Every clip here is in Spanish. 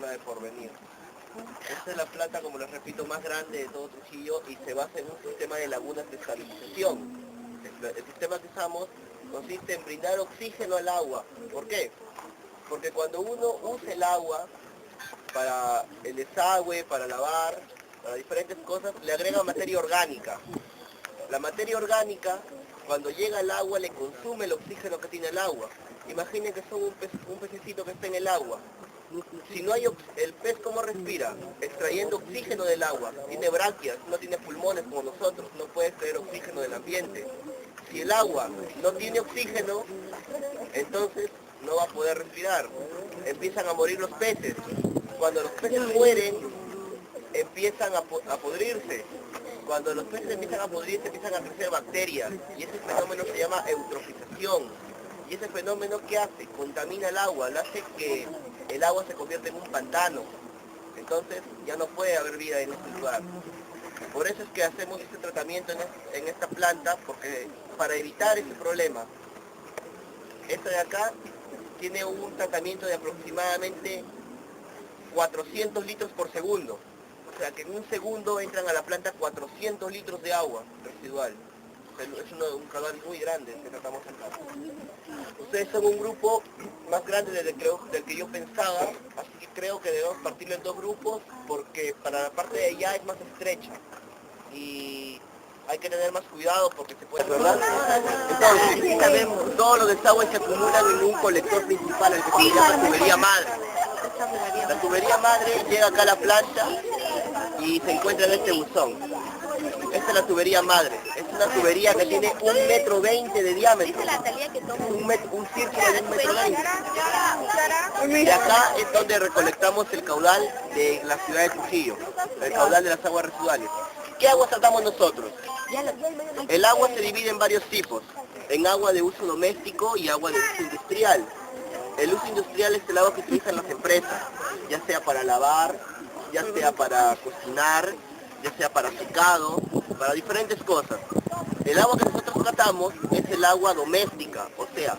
planta de porvenir. Esta es la planta, como les repito, más grande de todo Trujillo y se basa en un sistema de lagunas de estabilización. El sistema que usamos consiste en brindar oxígeno al agua. ¿Por qué? Porque cuando uno usa el agua para el desagüe, para lavar, para diferentes cosas, le agrega materia orgánica. La materia orgánica, cuando llega al agua, le consume el oxígeno que tiene el agua. Imaginen que son un pececito que está en el agua. Si no hay el pez, ¿cómo respira? Extrayendo oxígeno del agua. Tiene branquias, no tiene pulmones como nosotros, no puede extraer oxígeno del ambiente. Si el agua no tiene oxígeno, entonces no va a poder respirar. Empiezan a morir los peces. Cuando los peces mueren, empiezan a podrirse. Cuando los peces empiezan a podrirse, empiezan a crecer bacterias. Y ese fenómeno se llama eutrofización. Y ese fenómeno, ¿qué hace? Contamina el agua, lo hace que el agua se convierta en un pantano. Entonces ya no puede haber vida en este lugar. Por eso es que hacemos este tratamiento en esta planta, porque para evitar ese problema. Esta de acá tiene un tratamiento de aproximadamente 400 litros por segundo. O sea que en un segundo entran a la planta 400 litros de agua residual. Es un caudal muy grande que tratamos acá. Ustedes son un grupo más grande del que yo pensaba, así que creo que debemos partirlo en dos grupos porque para la parte de allá es más estrecha y hay que tener más cuidado porque se puede, ¿verdad? Entonces, sabemos, todos los desagües se acumulan en un colector principal, el que se llama tubería madre. La tubería madre llega acá a la planta y se encuentra en este buzón. Esta es la tubería madre. Es una tubería que tiene 1,20 m de diámetro. Un círculo de 1,20 m. Y acá es donde recolectamos el caudal de la ciudad de Trujillo, el caudal de las aguas residuales. ¿Qué agua tratamos nosotros? El agua se divide en varios tipos, en agua de uso doméstico y agua de uso industrial. El uso industrial es el agua que utilizan las empresas, ya sea para lavar, ya sea para cocinar, ya sea para secado, para diferentes cosas. El agua que nosotros tratamos es el agua doméstica, o sea,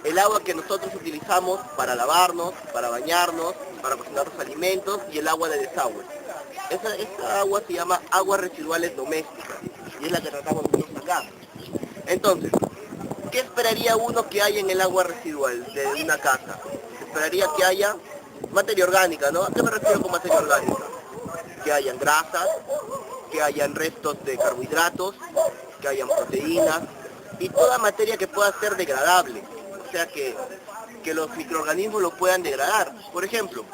el agua que nosotros utilizamos para lavarnos, para bañarnos, para cocinar los alimentos y el agua de desagüe. Esta agua se llama aguas residuales domésticas y es la que tratamos nosotros acá. Entonces, ¿qué esperaría uno que haya en el agua residual de una casa? Esperaría que haya materia orgánica, ¿no? ¿A qué me refiero con materia orgánica? Que hayan grasas, que hayan restos de carbohidratos, que hayan proteínas y toda materia que pueda ser degradable, o sea que los microorganismos lo puedan degradar. Por ejemplo,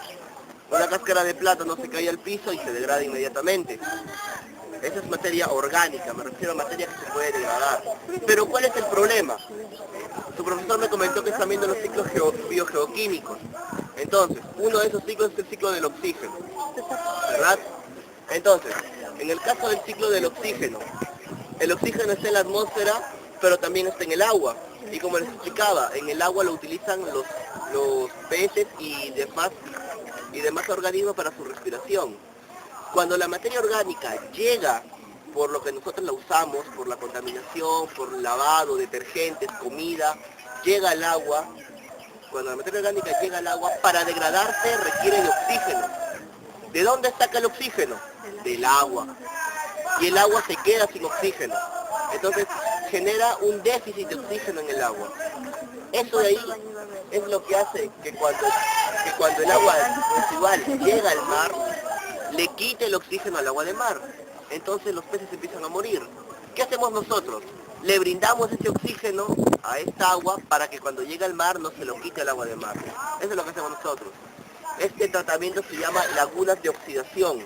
una cáscara de plátano se cae al piso y se degrada inmediatamente. Esa es materia orgánica, me refiero a materia que se puede degradar. Pero ¿cuál es el problema? Su profesor me comentó que están viendo los ciclos biogeoquímicos. Entonces, uno de esos ciclos es el ciclo del oxígeno, ¿verdad? Entonces, en el caso del ciclo del oxígeno, el oxígeno está en la atmósfera, pero también está en el agua. Y como les explicaba, en el agua lo utilizan los peces y demás organismos para su respiración. Cuando la materia orgánica llega, por lo que nosotros la usamos, por la contaminación, por lavado, detergentes, comida, llega al agua. Cuando la materia orgánica llega al agua, para degradarse requiere de oxígeno. ¿De dónde saca el oxígeno? Del agua. Y el agua se queda sin oxígeno. Entonces genera un déficit de oxígeno en el agua. Eso de ahí es lo que hace que cuando el agua residual llega al mar, le quite el oxígeno al agua de mar. Entonces los peces empiezan a morir. ¿Qué hacemos nosotros? Le brindamos ese oxígeno a esta agua para que cuando llegue al mar no se lo quite al agua de mar. Eso es lo que hacemos nosotros. Este tratamiento se llama lagunas de oxidación.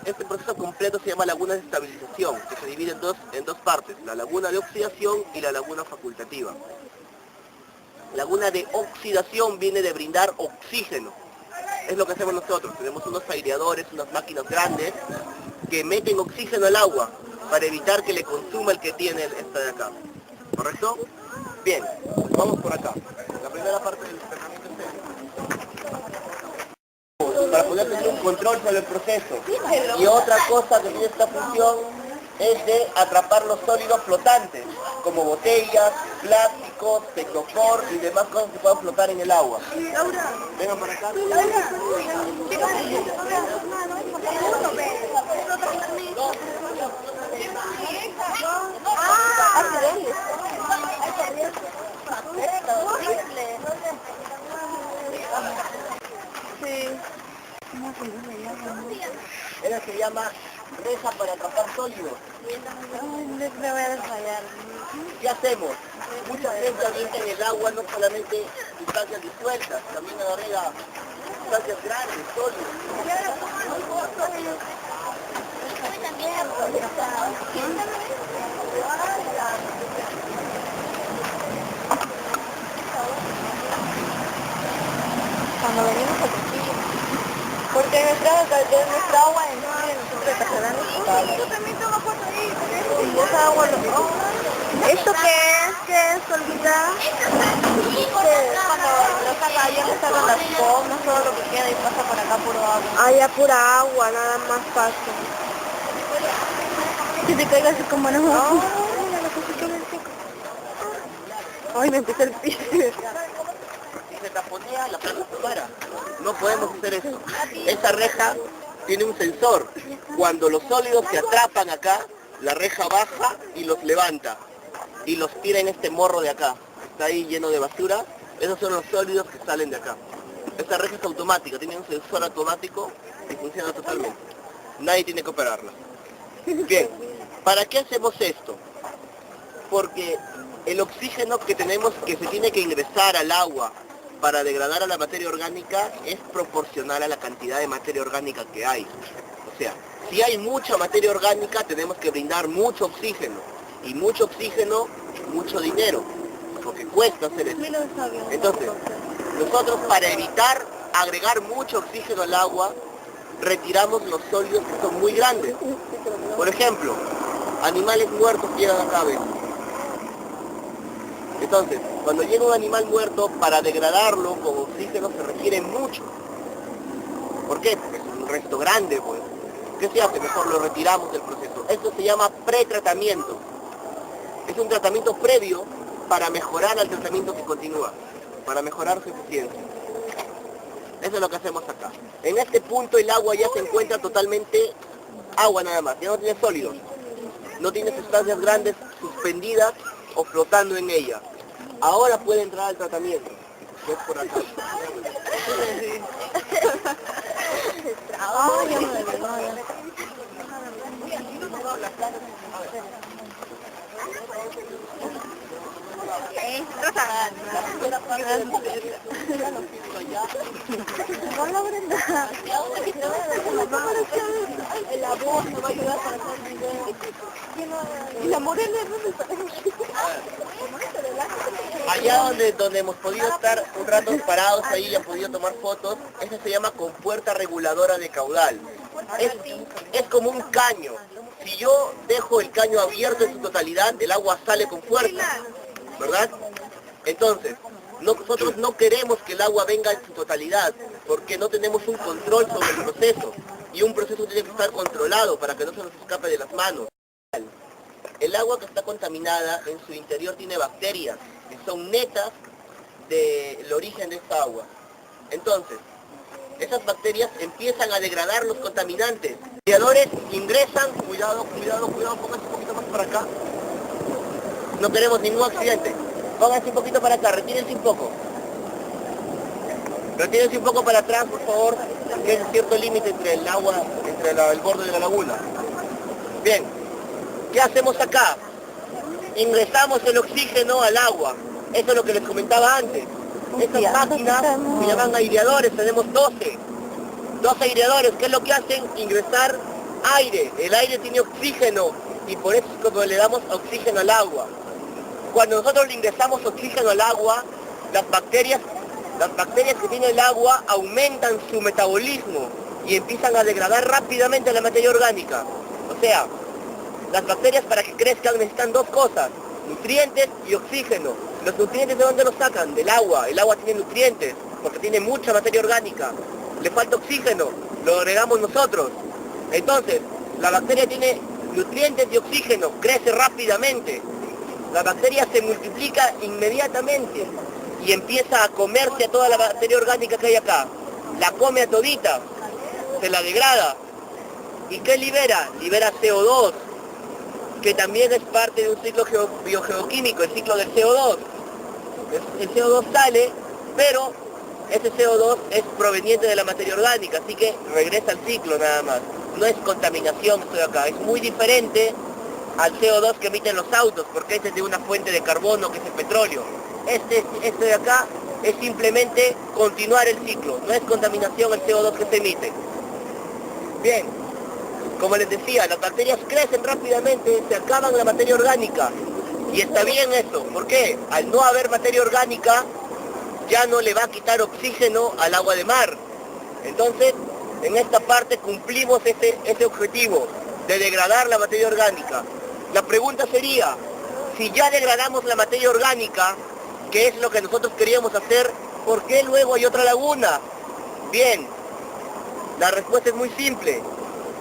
Este proceso completo se llama lagunas de estabilización, que se divide en dos partes, la laguna de oxidación y la laguna facultativa. Laguna de oxidación viene de brindar oxígeno. Es lo que hacemos nosotros. Tenemos unos aireadores, unas máquinas grandes que meten oxígeno al agua para evitar que le consuma el que tiene esta de acá. ¿Correcto? Bien, vamos por acá. La primera parte del tratamiento es para poder tener un control sobre el proceso. Y otra cosa que tiene esta función es de atrapar los sólidos flotantes, como botellas, plásticos, tecnopor y demás cosas que puedan flotar en el agua. Vengan para acá. Ella se llama reja para atrapar sólidos. Me voy a desmayar. ¿Qué hacemos? Mucha gente avienta en el agua no solamente sustancias disueltas, también agrega sustancias grandes, sólidos. Cuando venimos a Trujillo, porque nuestra agua en el centro de Casalán, yo también tomo foto ahí, y esa agua ¿esto qué es? ¿Qué es, Olvida? Cuando lo saca allá le sacan las comas, todo lo que queda y pasa por acá puro agua. Ah, ya pura agua, nada más fácil. Que te caiga así como no. Ay, me empezó el pie. Si se taponea, la planta se para. No podemos hacer eso. Esa reja tiene un sensor. Cuando los sólidos se atrapan acá, la reja baja y los levanta. Y los tira en este morro de acá. Está ahí lleno de basura. Esos son los sólidos que salen de acá. Esta reja es automática, tiene un sensor automático y funciona totalmente. Nadie tiene que operarla. Bien, ¿para qué hacemos esto? Porque el oxígeno que tenemos, que se tiene que ingresar al agua para degradar a la materia orgánica, es proporcional a la cantidad de materia orgánica que hay. O sea, si hay mucha materia orgánica, tenemos que brindar mucho oxígeno. Y mucho oxígeno, mucho dinero, porque cuesta hacer eso. Entonces, nosotros para evitar agregar mucho oxígeno al agua, retiramos los sólidos que son muy grandes. Por ejemplo, animales muertos llegan acá a veces. Entonces, cuando llega un animal muerto, para degradarlo con oxígeno se requiere mucho. ¿Por qué? Porque es un resto grande, pues. ¿Qué se hace? Mejor lo retiramos del proceso. Esto se llama pretratamiento. Es un tratamiento previo para mejorar al tratamiento que continúa, para mejorar su eficiencia. Eso es lo que hacemos acá. En este punto el agua ya se encuentra totalmente agua nada más, ya no tiene sólidos. No tiene sustancias grandes suspendidas o flotando en ella. Ahora puede entrar al tratamiento, que es por acá. Hola Brenda. La voz me va a ayudar para hacer el video. Y la morena, ¿dónde está? Allá donde hemos podido estar un rato parados ahí y han podido tomar fotos, eso se llama compuerta reguladora de caudal. Es como un caño. Si yo dejo el caño abierto en su totalidad, el agua sale con fuerza, ¿verdad? Entonces, nosotros no queremos que el agua venga en su totalidad, porque no tenemos un control sobre el proceso, y un proceso tiene que estar controlado para que no se nos escape de las manos. El agua que está contaminada en su interior tiene bacterias, que son netas del origen de esta agua. Entonces, esas bacterias empiezan a degradar los contaminantes. Los radiadores ingresan, cuidado, pónganse un poquito más para acá. No queremos ningún accidente. Pónganse un poquito para acá, retírense un poco. Retírense un poco para atrás, por favor, que hay cierto límite entre el agua, entre el borde de la laguna. Bien, ¿qué hacemos acá? Ingresamos el oxígeno al agua. Eso es lo que les comentaba antes. Estas máquinas se llaman aireadores, tenemos 12 aireadores. ¿Qué es lo que hacen? Ingresar aire. El aire tiene oxígeno y por eso es como le damos oxígeno al agua. Cuando nosotros le ingresamos oxígeno al agua, las bacterias que tiene el agua aumentan su metabolismo y empiezan a degradar rápidamente la materia orgánica. O sea, las bacterias para que crezcan necesitan dos cosas, nutrientes y oxígeno. Los nutrientes, ¿de dónde los sacan? Del agua. El agua tiene nutrientes porque tiene mucha materia orgánica. Le falta oxígeno, lo agregamos nosotros. Entonces, la bacteria tiene nutrientes y oxígeno, crece rápidamente. La bacteria se multiplica inmediatamente y empieza a comerse a toda la materia orgánica que hay acá. La come a todita, se la degrada. ¿Y qué libera? Libera CO2, que también es parte de un ciclo biogeoquímico, el ciclo del CO2. El CO2 sale, pero ese CO2 es proveniente de la materia orgánica, así que regresa al ciclo nada más. No es contaminación esto de acá, es muy diferente al CO2 que emiten los autos, porque este es de una fuente de carbono que es el petróleo. Este de acá es simplemente continuar el ciclo, no es contaminación el CO2 que se emite. Bien, como les decía, las bacterias crecen rápidamente, se acaban la materia orgánica. Y está bien eso, ¿por qué? Al no haber materia orgánica, ya no le va a quitar oxígeno al agua de mar. Entonces, en esta parte cumplimos ese objetivo de degradar la materia orgánica. La pregunta sería, si ya degradamos la materia orgánica, que es lo que nosotros queríamos hacer, ¿por qué luego hay otra laguna? Bien, la respuesta es muy simple.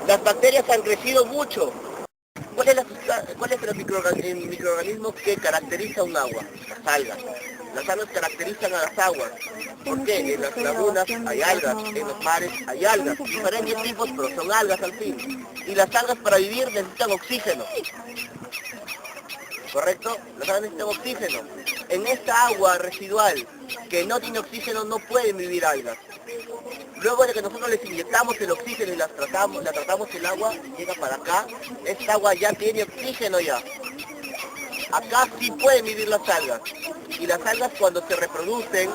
Las bacterias han crecido mucho. ¿Cuál es el microorganismo que caracteriza un agua? Las algas. Las algas caracterizan a las aguas. ¿Por qué? En las lagunas hay algas, en los mares hay algas. Diferentes tipos, pero son algas al fin. Y las algas para vivir necesitan oxígeno. ¿Correcto? Las algas necesitan oxígeno. En esta agua residual que no tiene oxígeno no pueden vivir algas. Luego de que nosotros les inyectamos el oxígeno y la tratamos el agua, llega para acá, esta agua ya tiene oxígeno ya. Acá sí pueden vivir las algas. Y las algas cuando se reproducen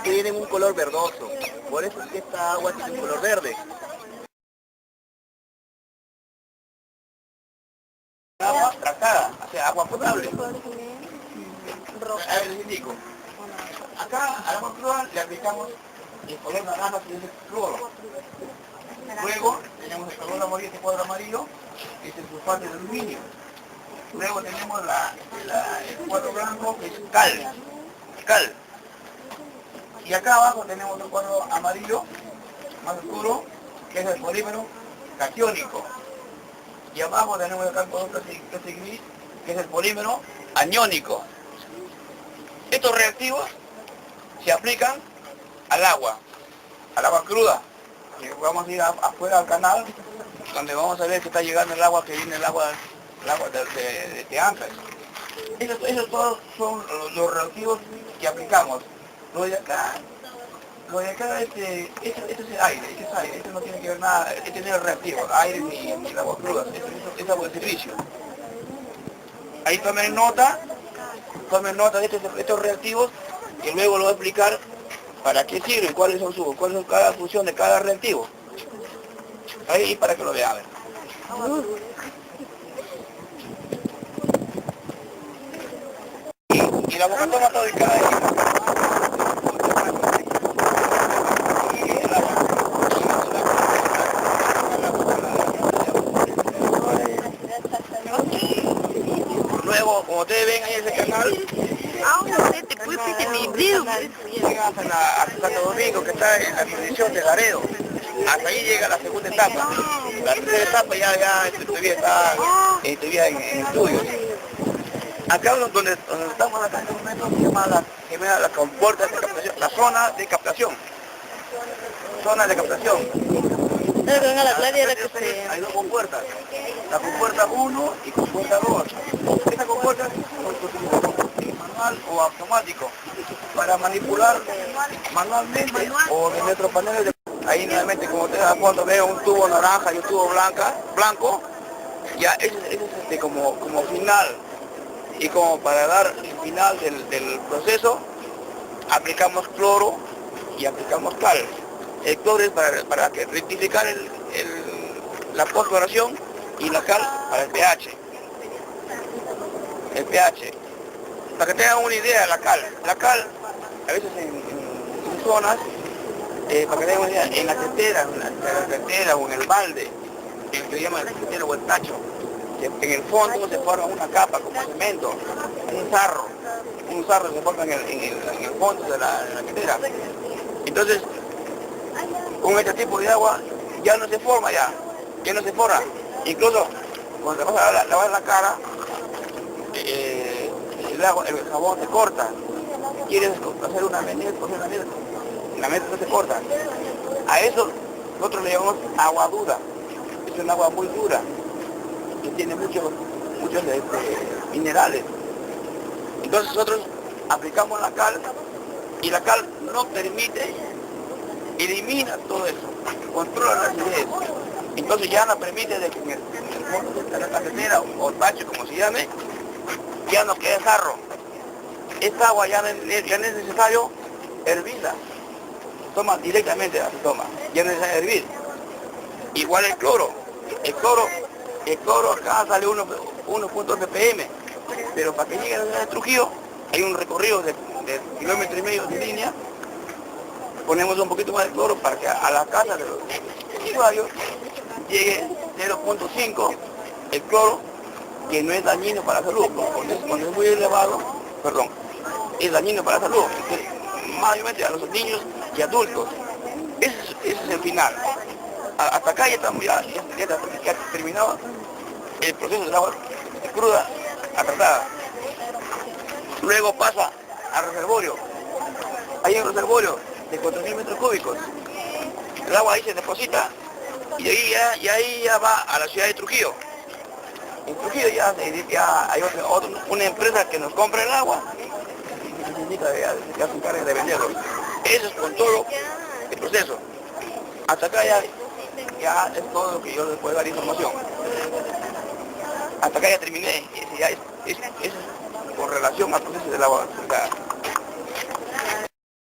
tienen un color verdoso. Por eso es que esta agua tiene un color verde. Agua tratada, o sea, agua potable. A ver, les indico. Acá al agua cruda le aplicamos el color naranja, que es el cloro. Luego tenemos el color amarillo, este cuadro amarillo, que es el sulfato de aluminio. Luego tenemos el cuadro blanco, que es cal. Y acá abajo tenemos un cuadro amarillo, más oscuro, que es el polímero catiónico. Y abajo tenemos acá el cuadro casi gris, que es el polímero aniónico. Estos reactivos se aplican al agua cruda. Y vamos a ir afuera al canal, donde vamos a ver que está llegando el agua, que viene el agua de Ancash. Esos todos son los reactivos que aplicamos. Lo de acá este es aire, este no tiene que ver nada, este no es reactivo, aire ni el agua cruda, es agua de servicio. Ahí tomen nota de estos reactivos, que luego lo voy a explicar para qué sirven, cuáles son cada función de cada reactivo. Ahí para que lo vean. A ver. Y la boca toma todo y cada luego, como ustedes ven ahí en ese canal, llegas a Santo Domingo, que está en la jurisdicción de Laredo. Hasta ahí llega la segunda etapa. La tercera etapa ya todavía está en estudios. Acá donde estamos acá en un momento se llama la compuerta de captación, la zona de captación. Hay dos compuertas, la compuerta 1 y compuerta 2. Esta compuerta es manual o automático para manipular manualmente o de nuestros paneles de... Ahí nuevamente, como ustedes dan cuenta, veo un tubo naranja y un tubo blanco, ya ese es como final, y como para dar el final del proceso, aplicamos cloro y aplicamos cal. El cloro es para rectificar la postcloración, y la cal para el pH. Para que tengan una idea, la cal, a veces en zonas, para que tengan una idea, en la tetera o en el balde, en lo que llaman el tetero o el tacho, en el fondo se forma una capa como cemento, un sarro se forma en el fondo de la tetera. Entonces, con este tipo de agua ya no se forma, Incluso cuando te vas a lavar la cara, el jabón se corta. Quieres hacer una media, la meta no se corta. A eso nosotros le llamamos agua dura. Es un agua muy dura, que tiene muchos minerales. Entonces nosotros aplicamos la cal, y la cal no permite, elimina todo eso, controla la acidez. Entonces ya no permite de que en el fondo de la cafetera o tacho, como se llame, ya no quede sarro. Esta agua ya no es necesario hervirla. Toma directamente, se toma. Ya no es necesario hervir. Igual el cloro. El cloro acá sale 1.2 ppm. Pero para que llegue a la ciudad de Trujillo, hay un recorrido de kilómetro y medio de línea. Ponemos un poquito más de cloro para que a la casa de los usuarios llegue 0.5 el cloro, que no es dañino para la salud. Cuando es muy elevado, es dañino para la salud, mayormente a los niños y adultos. Ese es el final. Hasta acá ya estamos ya terminado el proceso del agua cruda a tratada. Luego pasa al reservorio. Hay un reservorio de 4.000 metros cúbicos. El agua ahí se deposita y ahí ya va a la ciudad de Trujillo. En Trujillo ya hay una empresa que nos compra el agua y ya se encarga de venderlo. Eso es con todo el proceso. Hasta acá ya es todo lo que yo les puedo dar información. Hasta acá ya terminé. Eso es con relación al proceso del agua.